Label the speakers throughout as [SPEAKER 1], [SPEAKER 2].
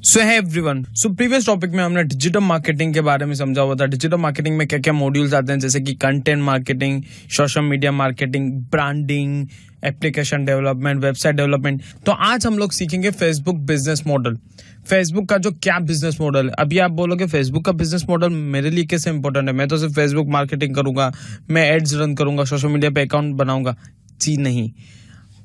[SPEAKER 1] सो है everyone. So previous topic में हमने डिजिटल मार्केटिंग के बारे में समझा हुआ था। डिजिटल मार्केटिंग में क्या क्या मॉड्यूल्स आते हैं, जैसे कि content marketing, social media marketing, branding, application development, website development. तो आज हम लोग सीखेंगे फेसबुक बिजनेस मॉडल। फेसबुक का जो क्या बिजनेस मॉडल है। अभी आप बोलोगे फेसबुक का बिजनेस मॉडल मेरे लिए कैसे इंपॉर्टेंट है, मैं तो सिर्फ फेसबुक मार्केटिंग करूंगा, मैं एड्स रन करूंगा, सोशल मीडिया पे अकाउंट बनाऊंगा। जी नहीं,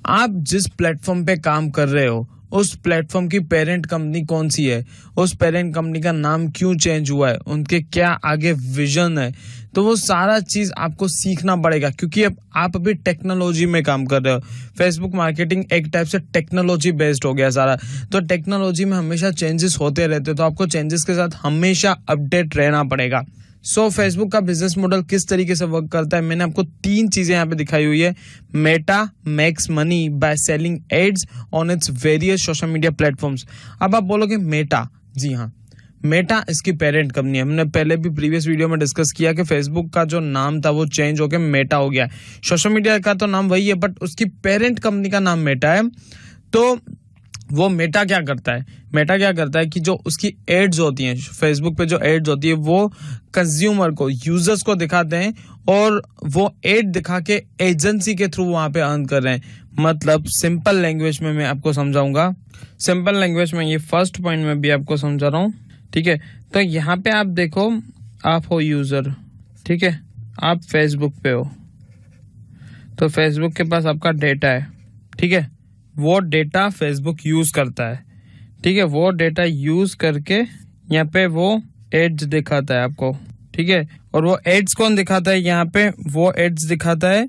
[SPEAKER 1] आप जिस प्लेटफॉर्म पे काम कर रहे हो उस प्लेटफॉर्म की पेरेंट कंपनी कौन सी है, उस पेरेंट कंपनी का नाम क्यों चेंज हुआ है, उनके क्या आगे विजन है, तो वो सारा चीज आपको सीखना पड़ेगा, क्योंकि अब आप अभी टेक्नोलॉजी में काम कर रहे हो। फेसबुक मार्केटिंग एक टाइप से टेक्नोलॉजी बेस्ड हो गया सारा। तो टेक्नोलॉजी में हमेशा चेंजेस होते रहते हैं, तो आपको चेंजेस के साथ हमेशा अपडेट रहना पड़ेगा। फेसबुक का बिजनेस मॉडल किस तरीके से वर्क करता है, मैंने आपको 3 चीजें यहाँ पे दिखाई हुई है। Meta makes money by selling ads on its various social media platforms. अब आप बोलोगे मेटा, जी हाँ, मेटा इसकी पेरेंट कंपनी है। हमने पहले भी प्रीवियस वीडियो में डिस्कस किया कि फेसबुक का जो नाम था वो चेंज होकर मेटा हो गया। सोशल मीडिया का तो नाम वही है, बट उसकी पेरेंट कंपनी का नाम मेटा है। तो वो मेटा क्या करता है, मेटा क्या करता है कि जो उसकी एड्स होती हैं फेसबुक पे, जो एड्स होती है वो कंज्यूमर को, यूजर्स को दिखाते हैं, और वो एड दिखा के एजेंसी के थ्रू वहां पे अर्न कर रहे हैं। मतलब सिंपल लैंग्वेज में मैं आपको समझाऊंगा। सिंपल लैंग्वेज में ये फर्स्ट पॉइंट में भी आपको समझा रहा हूँ, ठीक है। तो यहाँ पे आप देखो, आप हो यूजर, ठीक है, आप फेसबुक पे हो, तो फेसबुक के पास आपका डेटा है, ठीक है। वो डेटा फेसबुक यूज करता है, ठीक है। वो डेटा यूज करके यहाँ पे वो एड्स दिखाता है आपको, ठीक है। और वो एड्स कौन दिखाता है यहाँ पे, वो एड्स दिखाता है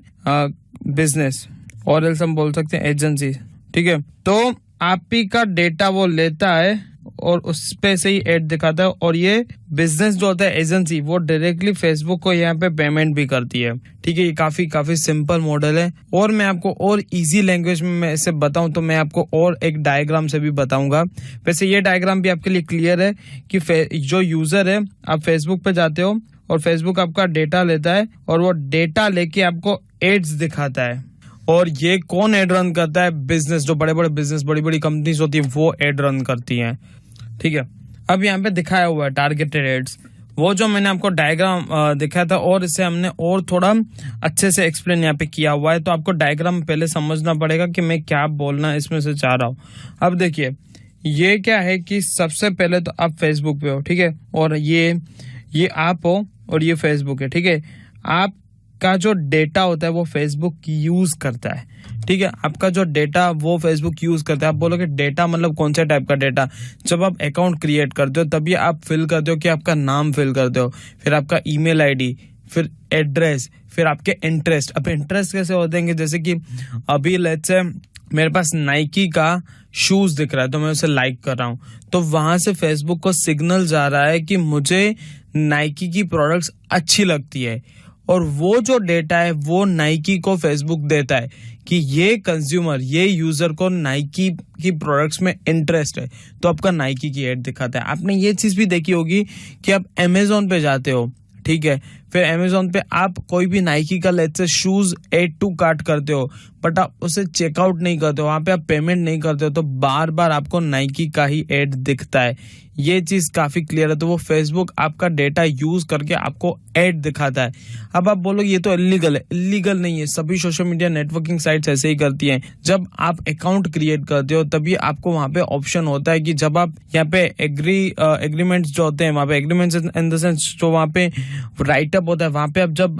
[SPEAKER 1] बिजनेस, और एल्स हम बोल सकते हैं एजेंसी, ठीक है। तो आप ही का डेटा वो लेता है और उस पे से ही एड दिखाता है, और ये बिजनेस जो होता है एजेंसी, वो डायरेक्टली फेसबुक को यहाँ पे पेमेंट भी करती है, ठीक है। ये काफी सिंपल मॉडल है। और मैं आपको और इजी लैंग्वेज में मैं इसे बताऊं तो मैं आपको और एक डायग्राम से भी बताऊंगा। वैसे ये डायग्राम भी आपके लिए क्लियर है कि जो यूजर है, आप फेसबुक पे जाते हो और फेसबुक आपका डेटा लेता है, और वो डेटा लेके आपको एड्स दिखाता है। और ये कौन एड रन करता है, बिजनेस, जो बड़े बड़े बिजनेस, बड़ी बड़ी कंपनीज होती है वो एड रन करती हैं, ठीक है। अब यहाँ पे दिखाया हुआ है टारगेटेड एड्स, वो जो मैंने आपको डायग्राम दिखाया था, और इसे हमने और थोड़ा अच्छे से एक्सप्लेन यहाँ पे किया हुआ है। तो आपको डायग्राम पहले समझना पड़ेगा कि मैं क्या बोलना इसमें से चाह रहा हूँ। अब देखिए, ये क्या है कि सबसे पहले तो आप फेसबुक पे हो, ठीक है, और ये आप हो और ये फेसबुक है, ठीक है। आपका जो डेटा होता है वो फेसबुक यूज करता है, ठीक है। आपका जो डेटा वो फेसबुक यूज करता है। आप बोलोगे डेटा मतलब कौन सा टाइप का डेटा, जब आप अकाउंट क्रिएट करते हो तभी आप फिल करते हो कि आपका नाम फिल करते हो, फिर आपका ईमेल आईडी, फिर एड्रेस, फिर आपके इंटरेस्ट। अब इंटरेस्ट कैसे होते हैं, जैसे कि अभी लेट्स से मेरे पास नाइकी का शूज दिख रहा है तो मैं उसे लाइक कर रहा हूँ, तो वहां से फेसबुक को सिग्नल जा रहा है कि मुझे नाइकी की प्रोडक्ट्स अच्छी लगती है, और वो जो डेटा है वो नाइकी को फेसबुक देता है कि ये कंज्यूमर, ये यूजर को नाइकी की प्रोडक्ट्स में इंटरेस्ट है, तो आपका नाइकी की एड दिखाता है। आपने ये चीज भी देखी होगी कि आप अमेजोन पे जाते हो, ठीक है, फिर अमेजोन पे आप कोई भी नाइकी का let's say shoes add to cart करते हो, बट आप उसे चेकआउट नहीं करते हो, वहां पे आप पेमेंट नहीं करते हो, तो बार बार आपको नाइकी का ही एड दिखता है। ये चीज काफी क्लियर है। तो वो फेसबुक आपका डेटा यूज करके आपको एड दिखाता है। अब आप बोलोगे ये तो इलीगल है। इलीगल नहीं है, सभी सोशल मीडिया नेटवर्किंग साइट्स ऐसे ही करती हैं। जब आप अकाउंट क्रिएट करते हो तभी आपको वहां पे ऑप्शन होता है कि जब आप यहाँ पे एग्रीमेंट्स जो होते हैं, वहां पे एग्रीमेंट्स इन द सेंस जो वहां पे राइटअप होता है, वहां पे आप जब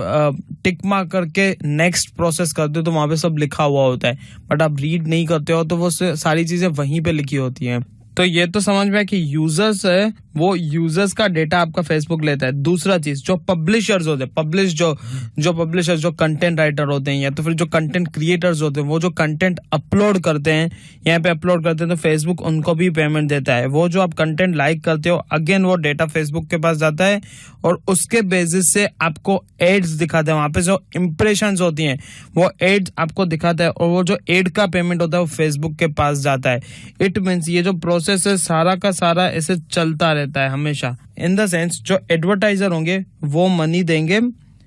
[SPEAKER 1] टिक मार्क करके नेक्स्ट प्रोसेस करते हो तो वहां पे सब लिखा हुआ होता है, बट आप रीड नहीं करते हो तो वो सारी चीजें वहीं पे लिखी होती हैं। तो ये तो समझ में है कि यूजर्स है, वो यूजर्स का डेटा आपका फेसबुक लेता है। दूसरा चीज, जो पब्लिशर्स होते हैं, जो पब्लिशर्स, जो कंटेंट राइटर होते हैं, या तो फिर जो कंटेंट क्रिएटर्स होते हैं, वो जो कंटेंट अपलोड करते हैं, यहाँ पे अपलोड करते हैं, तो फेसबुक उनको भी पेमेंट देता है। वो जो आप कंटेंट लाइक करते हो, अगेन वो डेटा फेसबुक के पास जाता है, और उसके बेसिस से आपको एड्स दिखाते हैं। वहां पे जो इंप्रेशंस होती हैं वो एड्स आपको दिखाता है, और वो जो एड का पेमेंट होता है वो फेसबुक के पास जाता है। इट मीन्स ये जो प्रोसेस है सारा का सारा ऐसे चलता रहता है हमेशा। इन द सेंस जो एडवर्टाइजर होंगे वो मनी देंगे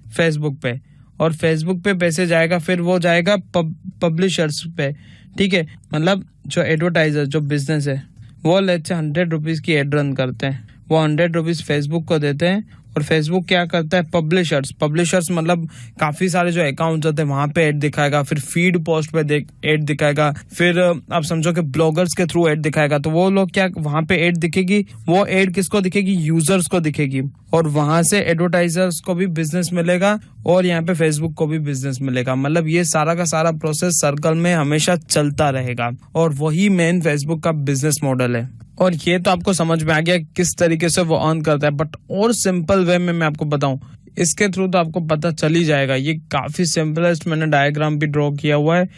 [SPEAKER 1] फेसबुक पे, और फेसबुक पे पैसे जाएगा, फिर वो जाएगा पब्लिशर्स पे, ठीक है। मतलब जो एडवर्टाइजर, जो बिजनेस है, वो लेट्स से 100 रुपीज की एड रन करते हैं, वो 100 रुपीज फेसबुक को देते हैं और फेसबुक क्या करता है, पब्लिशर्स मतलब काफी सारे जो अकाउंट्स होते हैं वहां पे ऐड दिखाएगा, फिर फीड पोस्ट पे ऐड दिखाएगा, फिर आप समझो कि ब्लॉगर्स के थ्रू ऐड दिखाएगा। तो वो लोग क्या वहां पे ऐड दिखेगी, वो ऐड किसको दिखेगी, यूजर्स को दिखेगी, और वहां से एडवर्टाइजर्स को भी बिजनेस मिलेगा और यहाँ पे फेसबुक को भी बिजनेस मिलेगा। मतलब ये सारा का सारा प्रोसेस सर्कल में हमेशा चलता रहेगा और वही मेन फेसबुक का बिजनेस मॉडल है। और ये तो आपको समझ में आ गया किस तरीके से वो अर्न करता है, बट और सिंपल वे में मैं आपको बताऊं, इसके थ्रू तो आपको पता चल ही जाएगा। ये काफी सिंपलेस्ट मैंने डायग्राम भी ड्रॉ किया हुआ है,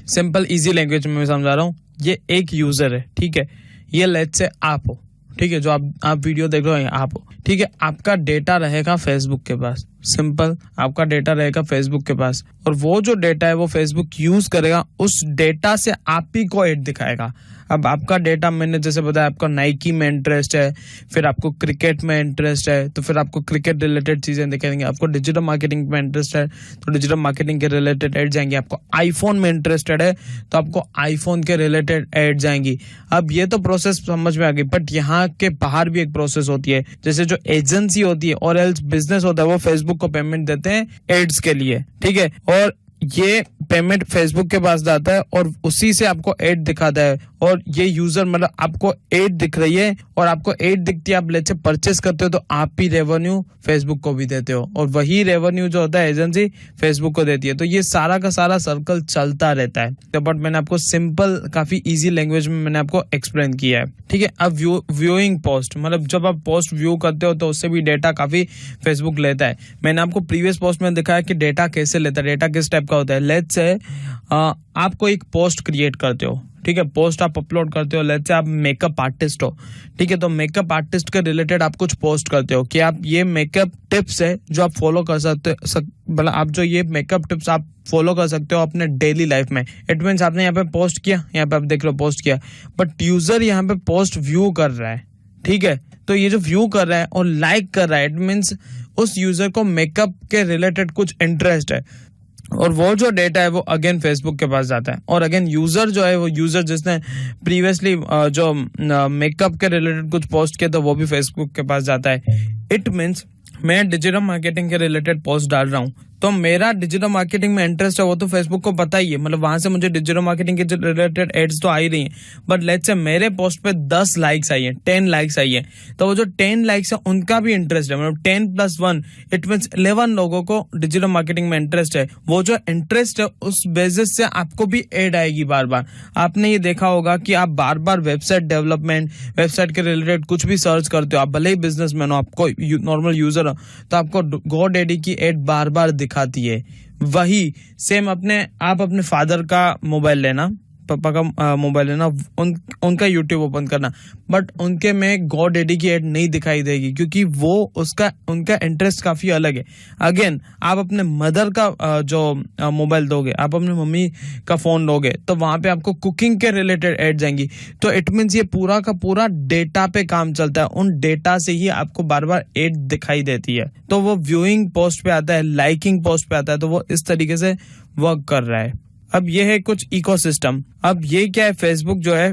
[SPEAKER 1] सिंपल इजी लैंग्वेज में मैं समझा रहा हूँ। ये एक यूजर है, ठीक है, ये लेट्स से आप हो, ठीक है, जो आप वीडियो देख रहे हो आप हो, ठीक है। आपका डेटा रहेगा फेसबुक के पास, सिंपल, आपका डेटा रहेगा फेसबुक के पास, और वो जो डेटा है वो फेसबुक यूज करेगा, उस डेटा से आप ही को ऐड दिखाएगा। अब आपका डेटा मैंने जैसे बताया, आपका नाइकी में इंटरेस्ट है, फिर आपको क्रिकेट में इंटरेस्ट है तो फिर आपको क्रिकेट रिलेटेड चीजें दिखाएंगे, आपको डिजिटल मार्केटिंग में इंटरेस्ट है तो डिजिटल मार्केटिंग के रिलेटेड ऐड जाएंगे, आपको आईफोन में इंटरेस्टेड है तो आपको आईफोन के रिलेटेड ऐड जाएंगी। अब ये तो प्रोसेस समझ में आ गई, बट यहाँ के बाहर भी एक प्रोसेस होती है, जैसे जो एजेंसी होती है और एल्स बिजनेस होता है वो फेसबुक को पेमेंट देते हैं एड्स के लिए, ठीक है, और ये पेमेंट फेसबुक के पास जाता है और उसी से आपको एड दिखाता है, और ये यूजर मतलब आपको एड दिख रही है और आपको एड दिखती है, आप लेट्स से परचेस करते हो तो आप ही रेवेन्यू फेसबुक को भी देते हो, और वही रेवेन्यू जो होता है एजेंसी फेसबुक को देती है। तो ये सारा का सारा सर्कल चलता रहता है, तो बट मैंने आपको सिंपल काफी इजी लैंग्वेज में मैंने आपको एक्सप्लेन किया है, ठीक है। अब व्यूइंग पोस्ट, मतलब जब आप पोस्ट व्यू करते हो तो उससे भी डेटा काफी फेसबुक लेता है। मैंने आपको प्रीवियस पोस्ट में दिखाया कि डेटा कैसे लेता है, डेटा किस टाइप का होता है। लेट्स से आपको एक पोस्ट क्रिएट करते हो, ठीक है, पोस्ट आप अपलोड करते हो, लेट्स से आप मेकअप आर्टिस्ट हो, ठीक है, तो मेकअप आर्टिस्ट के रिलेटेड आप कुछ पोस्ट करते हो कि आप ये मेकअप टिप्स है जो आप फॉलो कर सकते, मतलब आप जो ये मेकअप टिप्स आप फॉलो कर सकते हो अपने डेली लाइफ में। इट मीन्स आपने यहाँ पे पोस्ट किया, यहाँ पे आप देख लो पोस्ट किया, बट यूजर यहाँ पे पोस्ट व्यू कर रहा है, ठीक है, तो ये जो व्यू कर रहा है और लाइक कर रहा है, इट मीन्स उस यूजर को मेकअप के रिलेटेड कुछ इंटरेस्ट है, और वो जो डेटा है वो अगेन फेसबुक के पास जाता है, और अगेन यूजर जो है वो यूजर जिसने प्रीवियसली जो मेकअप के रिलेटेड कुछ पोस्ट किया तो वो भी फेसबुक के पास जाता है। इट मीन्स मैं डिजिटल मार्केटिंग के रिलेटेड पोस्ट डाल रहा हूँ तो मेरा डिजिटल मार्केटिंग में इंटरेस्ट है वो तो फेसबुक को पता ही है, मतलब वहां से मुझे डिजिटल मार्केटिंग के रिलेटेड एड्स तो आ ही रही हैं, बट लेट्स से मेरे पोस्ट पे 10 लाइक्स आई है, 10 लाइक्स आई है, तो वो जो 10 लाइक्स है उनका भी इंटरेस्ट है, मतलब 10 + 1 इट मीन्स 11 लोगों को डिजिटल मार्केटिंग में इंटरेस्ट है। वो जो इंटरेस्ट है उस बेसिस से आपको भी एड आएगी बार बार। आपने ये देखा होगा कि आप बार बार वेबसाइट डेवलपमेंट, वेबसाइट के रिलेटेड कुछ भी सर्च करते हो, आप भले ही बिजनेसमैन हो, आपको नॉर्मल यूजर हो, तो आपको GoDaddy की एड बार बार दिखाती है। वही सेम आप अपने फादर का मोबाइल लेना, पापा का मोबाइल लेना, उनका यूट्यूब ओपन करना, बट उनके में GoDaddy की एड नहीं दिखाई देगी क्योंकि वो उनका इंटरेस्ट काफी अलग है। अगेन आप अपने मदर का जो मोबाइल दोगे, आप अपने मम्मी का फोन लोगे तो वहां पे आपको कुकिंग के रिलेटेड एड जाएंगी। तो इट मीन्स ये पूरा का पूरा डेटा पे काम चलता है, उन डेटा से ही आपको बार बार एड दिखाई देती है। तो वो व्यूइंग पोस्ट पे आता है, लाइकिंग पोस्ट पे आता है, तो वो इस तरीके से वर्क कर रहा है। अब ये है कुछ इकोसिस्टम। अब ये क्या है, फेसबुक जो है,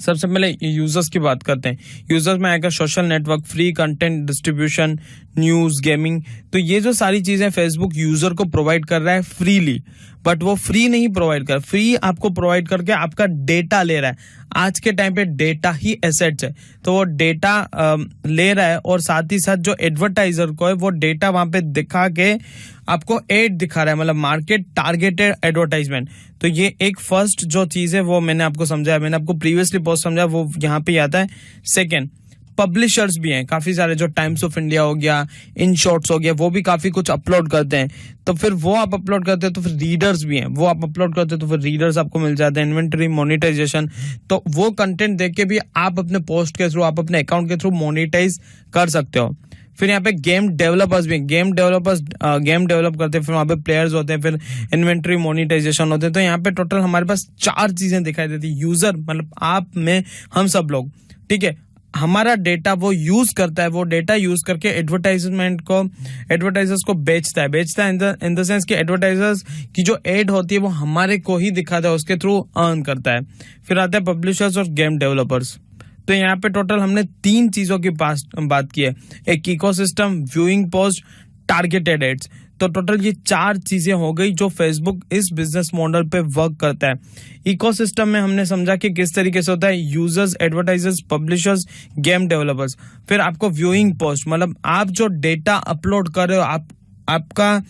[SPEAKER 1] सबसे पहले यूजर्स की बात करते हैं। यूजर्स में आएगा social network, free content distribution, news, gaming. तो ये जो सारी चीजें फेसबुक यूजर को प्रोवाइड कर रहा है फ्रीली, बट वो फ्री नहीं प्रोवाइड कर, फ्री आपको प्रोवाइड करके आपका डेटा ले रहा है। आज के टाइम पे डेटा ही एसेट्स है, तो वो डेटा ले रहा है और साथ ही साथ जो एडवर्टाइजर को है वो डेटा वहां पे दिखा के आपको एड दिखा रहा है, मतलब मार्केट टारगेटेड एडवर्टाइजमेंट। तो ये एक फर्स्ट जो चीज है वो मैंने आपको समझाया, मैंने आपको प्रीवियसली पोस्ट समझाया, वो यहाँ पे आता है। सेकेंड, पब्लिशर्स भी हैं काफी सारे, जो टाइम्स ऑफ इंडिया हो गया, इन शॉर्ट्स हो गया, वो भी काफी कुछ अपलोड करते हैं। तो फिर वो आप अपलोड करते हैं तो फिर रीडर्स भी हैं, वो आप अपलोड करते हैं तो फिर रीडर्स आपको मिल जाते हैं। इन्वेंटरी, मोनेटाइजेशन, तो वो कंटेंट देख के भी आप अपने पोस्ट के थ्रू, आप अपने अकाउंट के थ्रू मोनेटाइज कर सकते हो। फिर यहाँ पे गेम डेवलपर्स भी, गेम डेवलप करते हैं, फिर वहाँ पे प्लेयर्स होते हैं, फिर इन्वेंटरी, मोनेटाइजेशन होते हैं। तो यहाँ पे टोटल हमारे पास 4 चीजें दिखाई देती है। यूजर मतलब आप में हम सब लोग, ठीक है, हमारा डेटा वो यूज करता है, वो डेटा यूज करके एडवर्टाइजर्स को बेचता है इन द सेंस कि एडवर्टाइजर्स की जो एड होती है वो हमारे को ही दिखाता है, उसके थ्रू अर्न करता है। फिर आते हैं पब्लिशर्स और गेम डेवलपर्स। तो यहाँ पे टोटल हमने 3 चीजों की बात की है, एक ecosystem, viewing post, targeted ads. तो टोटल ये 4 चीजें हो गई जो फेसबुक इस बिजनेस मॉडल पे वर्क करता है। इकोसिस्टम में हमने समझा कि किस तरीके से होता है, users, advertisers, publishers, game developers. फिर आपको व्यूइंग पोस्ट, मतलब आप जो डेटा अपलोड कर रहे हो, आपका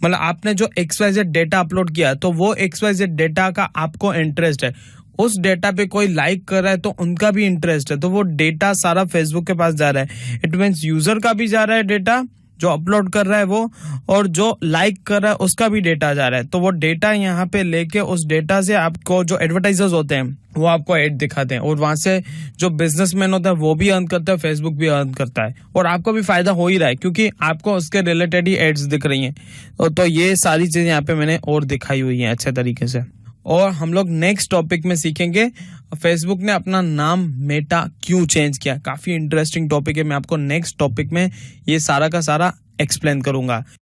[SPEAKER 1] मतलब आपने जो XYZ डेटा अपलोड किया, तो वो XYZ डेटा का आपको इंटरेस्ट है, उस डेटा पे कोई लाइक कर रहा है तो उनका भी इंटरेस्ट है, तो वो डेटा सारा फेसबुक के पास जा रहा है। इट मीन्स यूजर का भी जा रहा है डेटा, जो अपलोड कर रहा है वो, और जो लाइक कर रहा है उसका भी डेटा जा रहा है। तो वो डेटा यहाँ पे लेके उस डेटा से आपको जो एडवर्टाइजर्स होते हैं वो आपको एड दिखाते हैं, और वहां से जो बिजनेसमैन होता है वो भी अर्न करता है, फेसबुक भी अर्न करता है, और आपको भी फायदा हो ही रहा है क्योंकि आपको उसके रिलेटेड ही एड्स दिख रही हैं। तो ये सारी चीजें यहाँ पे मैंने और दिखाई हुई हैं अच्छे तरीके से। और हम लोग नेक्स्ट टॉपिक में सीखेंगे फेसबुक ने अपना नाम मेटा क्यों चेंज किया। काफी इंटरेस्टिंग टॉपिक है, मैं आपको नेक्स्ट टॉपिक में ये सारा का सारा एक्सप्लेन करूंगा।